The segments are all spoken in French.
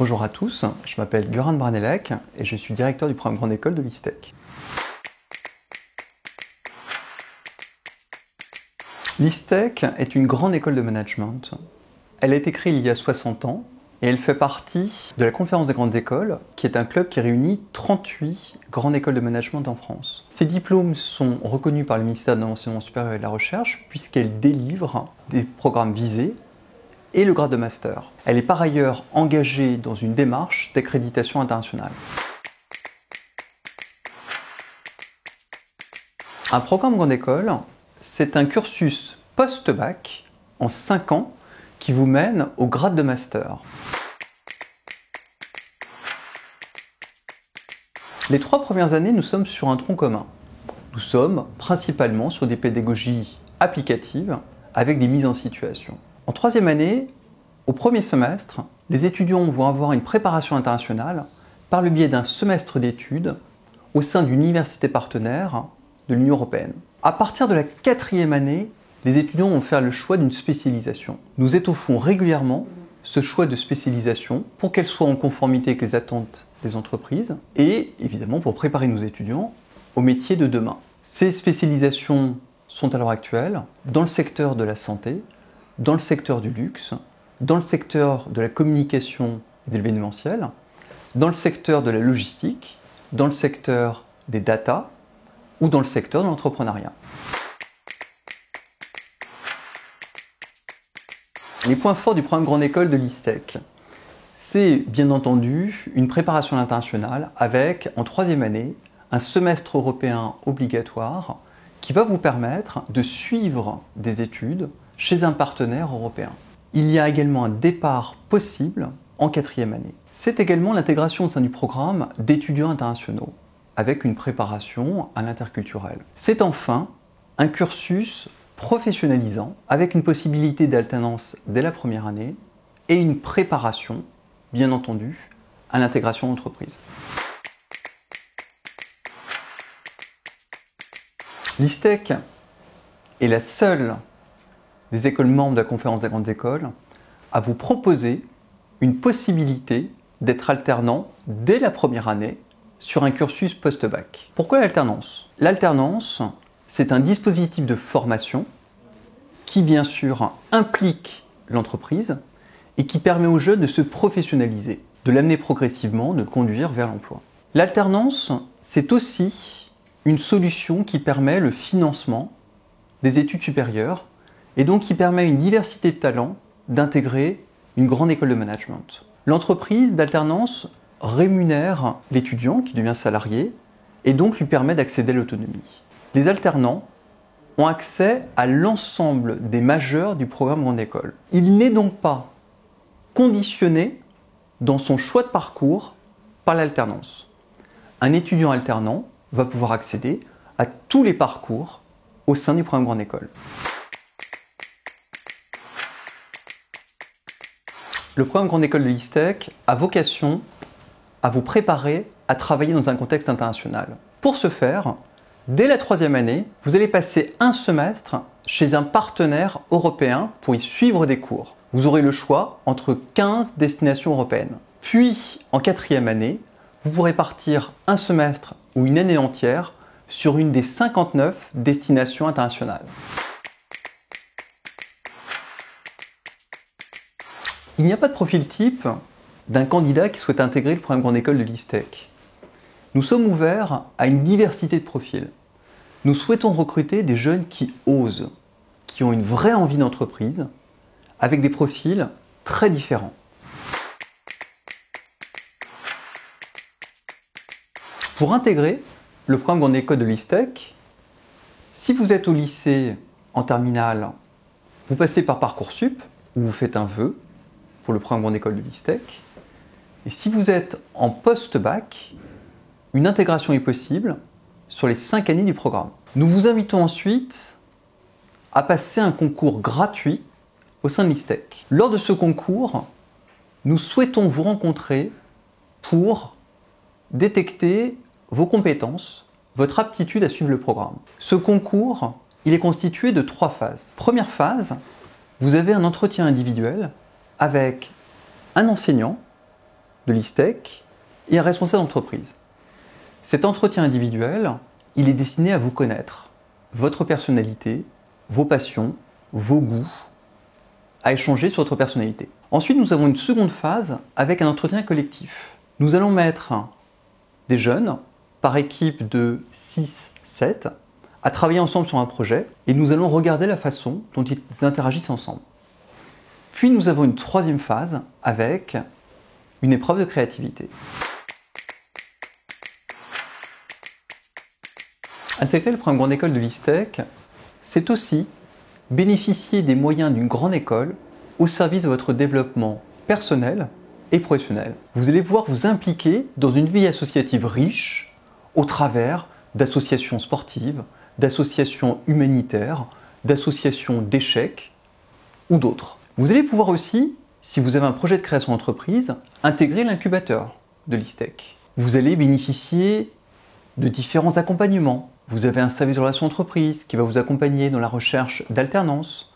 Bonjour à tous, je m'appelle Göran Branelec et je suis directeur du programme Grande École de l'ISTEC. L'ISTEC est une grande école de management. Elle a été créée il y a 60 ans et elle fait partie de la Conférence des grandes écoles, qui est un club qui réunit 38 grandes écoles de management en France. Ces diplômes sont reconnus par le ministère de l'Enseignement supérieur et de la Recherche puisqu'elle délivre des programmes visés et le grade de master. Elle est par ailleurs engagée dans une démarche d'accréditation internationale. Un programme grande école, c'est un cursus post-bac en 5 ans qui vous mène au grade de master. Les 3 premières années, nous sommes sur un tronc commun. Nous sommes principalement sur des pédagogies applicatives avec des mises en situation. En 3e année, au premier semestre, les étudiants vont avoir une préparation internationale par le biais d'un semestre d'études au sein d'une université partenaire de l'Union européenne. À partir de la 4e année, les étudiants vont faire le choix d'une spécialisation. Nous étoffons régulièrement ce choix de spécialisation pour qu'elle soit en conformité avec les attentes des entreprises et évidemment pour préparer nos étudiants au métier de demain. Ces spécialisations sont à l'heure actuelle dans le secteur de la santé, dans le secteur du luxe, dans le secteur de la communication et de l'événementiel, dans le secteur de la logistique, dans le secteur des data ou dans le secteur de l'entrepreneuriat. Les points forts du programme Grande École de l'ISTEC, c'est bien entendu une préparation à l'international avec, en 3e année, un semestre européen obligatoire qui va vous permettre de suivre des études chez un partenaire européen. Il y a également un départ possible en 4e année. C'est également l'intégration au sein du programme d'étudiants internationaux, avec une préparation à l'interculturel. C'est enfin un cursus professionnalisant, avec une possibilité d'alternance dès la première année et une préparation, bien entendu, à l'intégration d'entreprise. L'ISTEC est la seule des écoles membres de la Conférence des grandes écoles à vous proposer une possibilité d'être alternant dès la première année sur un cursus post-bac. Pourquoi l'alternance ? L'alternance, c'est un dispositif de formation qui, bien sûr, implique l'entreprise et qui permet aux jeunes de se professionnaliser, de l'amener progressivement, de le conduire vers l'emploi. L'alternance, c'est aussi une solution qui permet le financement des études supérieures et donc qui permet à une diversité de talents d'intégrer une grande école de management. L'entreprise d'alternance rémunère l'étudiant qui devient salarié et donc lui permet d'accéder à l'autonomie. Les alternants ont accès à l'ensemble des majeurs du programme Grande École. Il n'est donc pas conditionné dans son choix de parcours par l'alternance. Un étudiant alternant va pouvoir accéder à tous les parcours au sein du programme Grande École. Le programme Grande École de l'ISTEC a vocation à vous préparer à travailler dans un contexte international. Pour ce faire, dès la 3e année, vous allez passer un semestre chez un partenaire européen pour y suivre des cours. Vous aurez le choix entre 15 destinations européennes. Puis, en 4e année, vous pourrez partir un semestre ou une année entière sur une des 59 destinations internationales. Il n'y a pas de profil type d'un candidat qui souhaite intégrer le programme Grande École de l'ISTEC. Nous sommes ouverts à une diversité de profils. Nous souhaitons recruter des jeunes qui osent, qui ont une vraie envie d'entreprise, avec des profils très différents. Pour intégrer le programme Grande École de l'ISTEC, si vous êtes au lycée en terminale, vous passez par Parcoursup, où vous faites un vœu pour le programme Grande École de l'ISTEC. Et si vous êtes en post-bac, une intégration est possible sur les 5 années du programme. Nous vous invitons ensuite à passer un concours gratuit au sein de l'ISTEC. Lors de ce concours, nous souhaitons vous rencontrer pour détecter vos compétences, votre aptitude à suivre le programme. Ce concours, il est constitué de 3 phases. Première phase, vous avez un entretien individuel avec un enseignant de l'ISTEC et un responsable d'entreprise. Cet entretien individuel, il est destiné à vous connaître, votre personnalité, vos passions, vos goûts, à échanger sur votre personnalité. Ensuite, nous avons une seconde phase avec un entretien collectif. Nous allons mettre des jeunes par équipe de 6-7 à travailler ensemble sur un projet et nous allons regarder la façon dont ils interagissent ensemble. Puis nous avons une troisième phase avec une épreuve de créativité. Intégrer le programme Grande École de l'ISTEC, c'est aussi bénéficier des moyens d'une grande école au service de votre développement personnel et professionnel. Vous allez pouvoir vous impliquer dans une vie associative riche au travers d'associations sportives, d'associations humanitaires, d'associations d'échecs ou d'autres. Vous allez pouvoir aussi, si vous avez un projet de création d'entreprise, intégrer l'incubateur de l'ISTEC. Vous allez bénéficier de différents accompagnements. Vous avez un service de relations entreprises qui va vous accompagner dans la recherche d'alternance.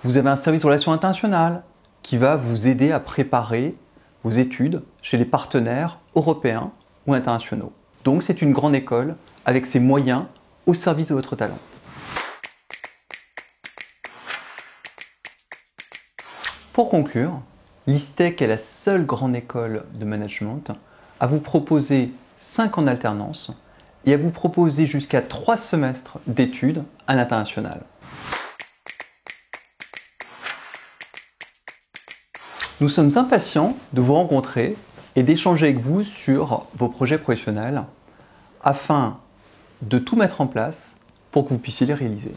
Vous avez un service de relations internationales qui va vous aider à préparer vos études chez les partenaires européens ou internationaux. Donc c'est une grande école avec ses moyens au service de votre talent. Pour conclure, l'ISTEC est la seule grande école de management à vous proposer 5 ans d'alternance et à vous proposer jusqu'à 3 semestres d'études à l'international. Nous sommes impatients de vous rencontrer et d'échanger avec vous sur vos projets professionnels afin de tout mettre en place pour que vous puissiez les réaliser.